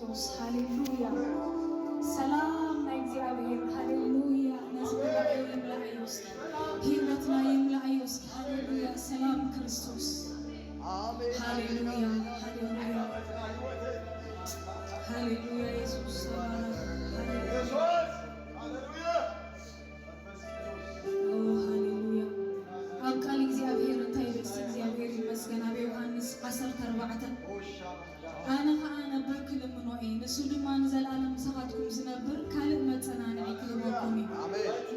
ክርስቶስ ሃሌሉያ ሰላም እግዚአብሔር ሃሌሉያ ነዝብና ይምላአዮስ ህይወትና ይምላአዮስ ሃሌሉያ ሰላም ክርስቶስ አሜን ሃሌሉያ ሃሌሉያ ሃሌሉያ ኢየሱስ ሃሌሉያ ሃሌሉያ አቃል እግዚአብሔር ታይበስ እግዚአብሔር ይመስገን አብ ዮሐንስ 14 أنا بكل منوعين سلمان زلالم سخاتكم زنبر كالب متصنانعي كلبكمي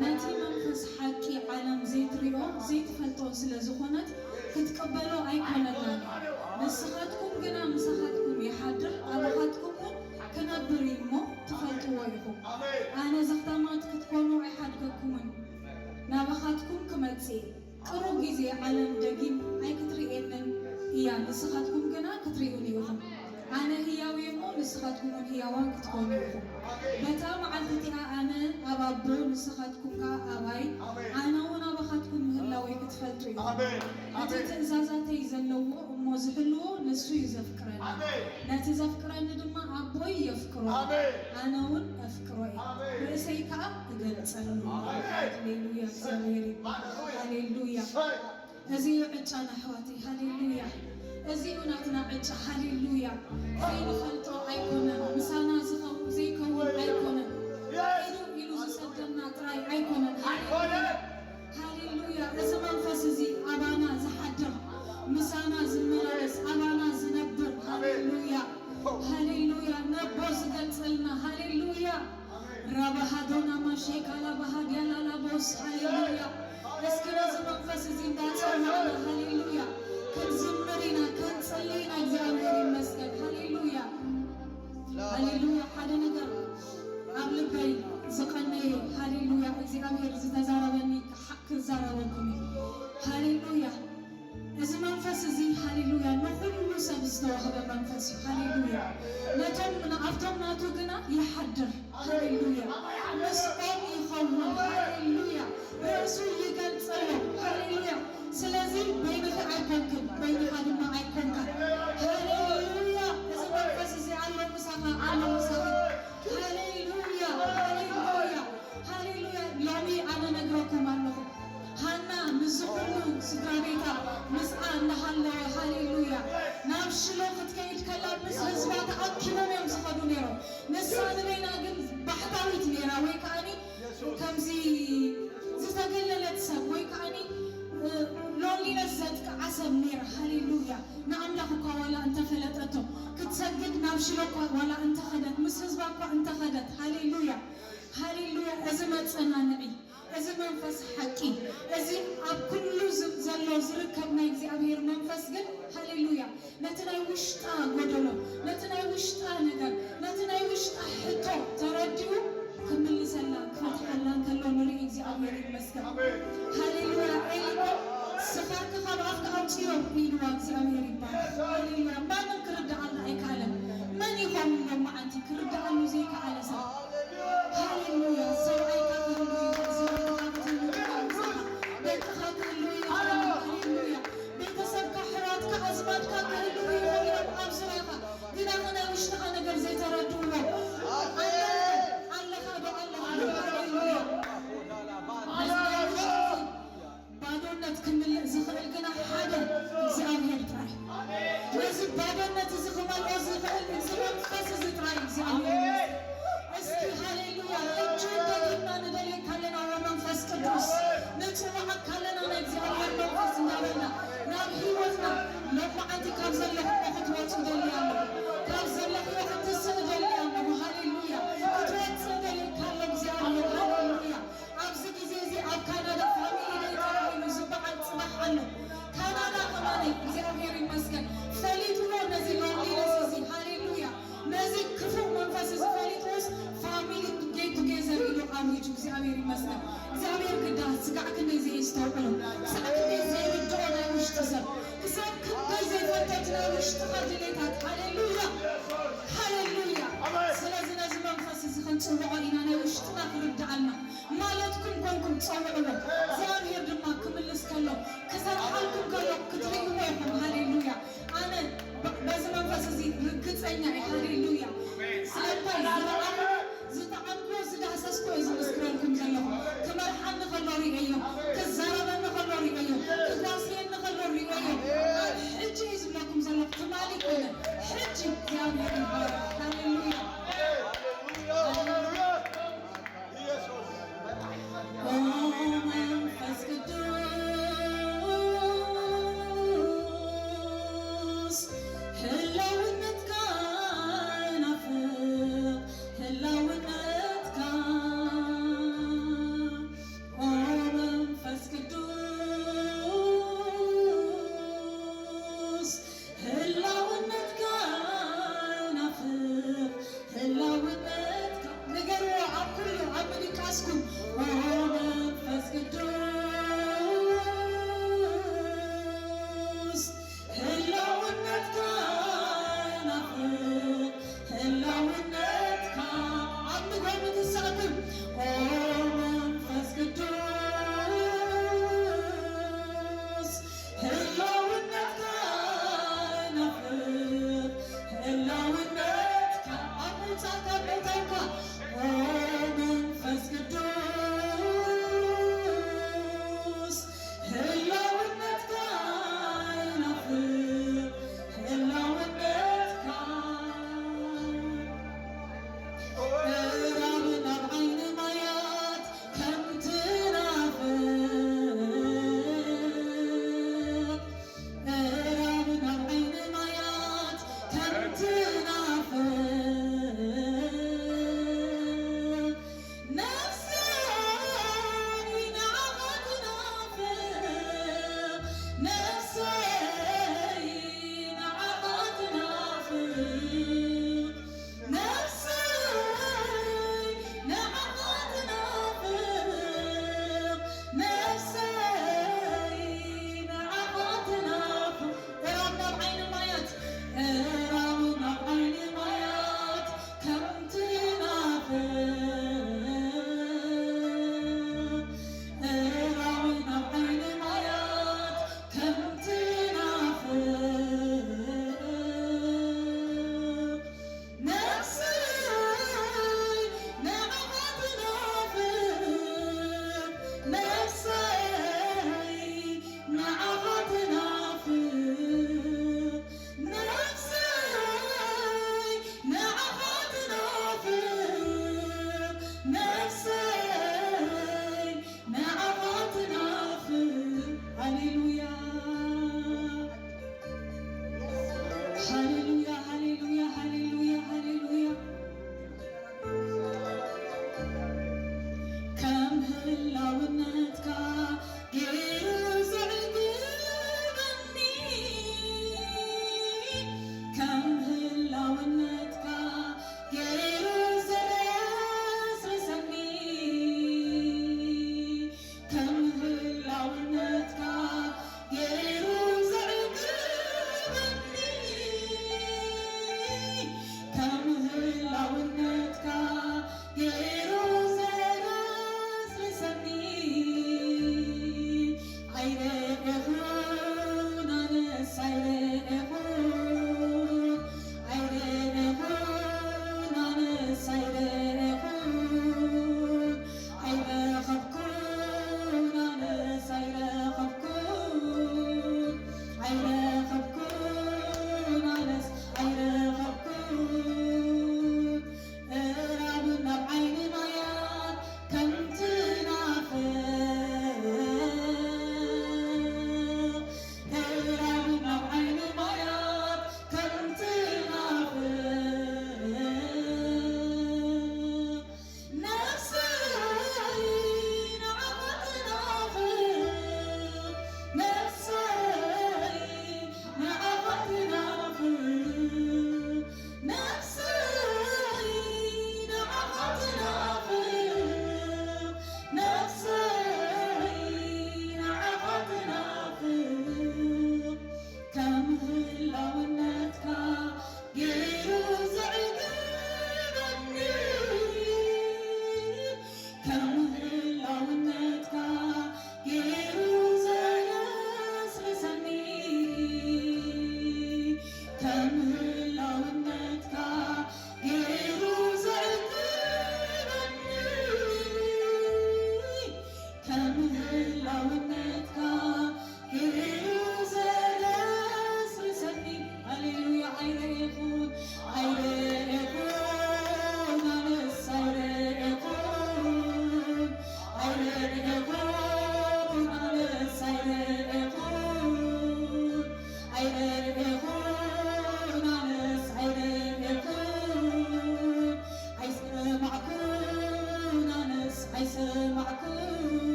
ناتي منفس حكي عالم زيت ريو زيت فلطو سلازخونت كتقبلو أيكونتاني نسخاتكم قنا مسخاتكم يحضر أبخاتكم كنبري مو تفلطو ويكم أنا زختامات كتكونو أحدكمون نابخاتكم كمتسي قرو جيزي عالم دقيم أي كتريئنن يا نسخاتكم قنا كتريئوني وهم أنا هياوي مو نسخاتكم هياوان كتكونيكم بتام عدتي أنا أبابو نسخاتكم كأباي أنا ونا بخاتكم هلاوي كتفلتري أنتي تنزازاتي يزلوا وموزحلو نسو يزفكرن نتزفكرن دما أبوي يفكرو أنا ون أفكروي رأسي كأب تقلتسلو هاليلويا زميري هاليلويا هزي عجانا حواتي هاليلويا أزيوناتنا عجا هاليلويا خير خلطو أيكونا مسانا زخو زيكوون أيكونا إلو زسدنا تراي أيكونا هاليلويا أزمان فاسزي أبانا زحدر مسانا زمرس أبانا زنبر هاليلويا هاليلويا نبوز قلتلنا هاليلويا رابا هادونا ماشيك على بهاد يلا لابوس هاليلويا اسكنا زمان فاسزي داتنا هاليلويا كنزمرينا كنصلينا እግዚአብሔር ይመስገን ሃሌሉያ ሃሌሉያ ሓደ ነገር ኣብ ልበይ ዝቀነየ ሃሌሉያ እግዚአብሔር ዝተዛረበኒ ክዛረበኩም ሃሌሉያ እዚ መንፈስ እዚ ሃሌሉያ ንኩሉ ሰብ ዝተዋህበ መንፈስ ሃሌሉያ ነቶም ንኣብቶም ናቱ ግና ይሓድር ሃሌሉያ ምስኦም ይኸውን ሃሌሉያ ርእሱ ይገልጸሎ ሃሌሉያ ስለዚህ በይንህ አይኮንክም በይንህ ድማ አይኮንካ ሃሌሉያ እዚ መንፈስ እዚ አሎ ምሳኻ ሃሌሉያ ሃሌሉያ ሃሌሉያ ሎሚ ኣነ ነግረኩም ኣለኹ ሃና ምስኩሉ ስድራ ቤታ ምስኣ እንዳሃለወ ሃሌሉያ ናብ ሽሎ ክትከይድ ከላ ምስ ህዝባ ተኣኪቦም እዮም ዝኸዱ ነይሮም ንሳ ንበይና ግን ባሕታዊት ነይራ ወይ ከዓኒ ከምዚ ዝተገለለት ሰብ ወይ ከዓኒ لولي نزلت عصب نير هاليلويا نعملك ولا أنت فلتته كتسجد نابشلك ولا أنت خدت مسحبك وأنت خدت هاليلويا هاليلويا أزمة صنانعي أزمة منفس حكي أزم أب كل زلوا زركب ما يجزي أبير منفس جد هاليلويا نتناي وشتا قدلو نتناي وشتا نجار نتناي وشتا حتو ترديو كمل سلام فتح الله كله نري يجزي أبير المسكن هاليلويا سفرك خبرك أوتيو بيدوا እግዚአብሔር ይባል ሃሌሉያ ማንም ክርዳ አለ አይካለም ማን ይሆን ነው ማንቲ ክርዳ አሉ ዘይካ አለሳ ሃሌሉያ ሰው አይካለም ሃሌሉያ ቤተሰብ ከሕራት ከአዝማድ ከሃሌሉያ አብስራኻ ግን አሁን ውሽጣ ነገር ዘይተረዱ ነው አለኻ በአላህ ሃሌሉያ ባዶነት ክምል ዝኽእል ግና ሓደ እግዚአብሔር ጥራይ ነዚ ባዶነት ዝኽመልኦ ዝኽእል መንፈስ ዝጥራይ እግዚአብሔር እስኪ ሃሌሉያ እጁን ደግና ንደልይ ካለና መንፈስ ቅዱስ ንፅዋዕ ካለና ናይ እግዚአብሔር መንፈስ እንዳበልና ናብ ሂወትና መባዓንቲ ካብ ዘለኹ ክትወፁ ደልያለሁ ካብ ዘለኹ ክትስእ ደልያለሁ ሃሌሉያ ክትወፅእ ደልይ ካለ እግዚአብሔር ሃሌሉያ ኣብዚ ግዜ እዚ ኣብ ካናዳ ካናዳ ከማኔ እግዚአብሔር ይመስገን ፈሊጥሎ ነዚ ሎንሊነስ ሃሌሉያ ነዚ ክፉ መንፈስ ፈሊጥስ ፋሚሊ ጌት ቱጌዘር ኢሉ አሚጁ እግዚአብሔር ይመስገን እግዚአብሔር ግዳ ስጋዕ ክንደይ ዘይስተውዕሉ ስጋዕ ክንደይ ዘይርድኦ ናይ ውሽጢ ሰብ ክሳብ ክንደይ ዘይፈተት ናይ ውሽጢ ድሌታት ሃሌሉያ ሃሌሉያ ስለዚ ነዚ መንፈስ እዚ ክንፅውዖ ኢና ናይ ውሽጥና ክርዳኣልና ማለትኩም ኮንኩም ፀውዕሎ እግዚአብሔር ድማ ክምልስ ከሎ كسرحالكم كلو كتريوا يحب هاليلويا أنا بس منفس زي ركض أني هاليلويا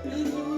እልል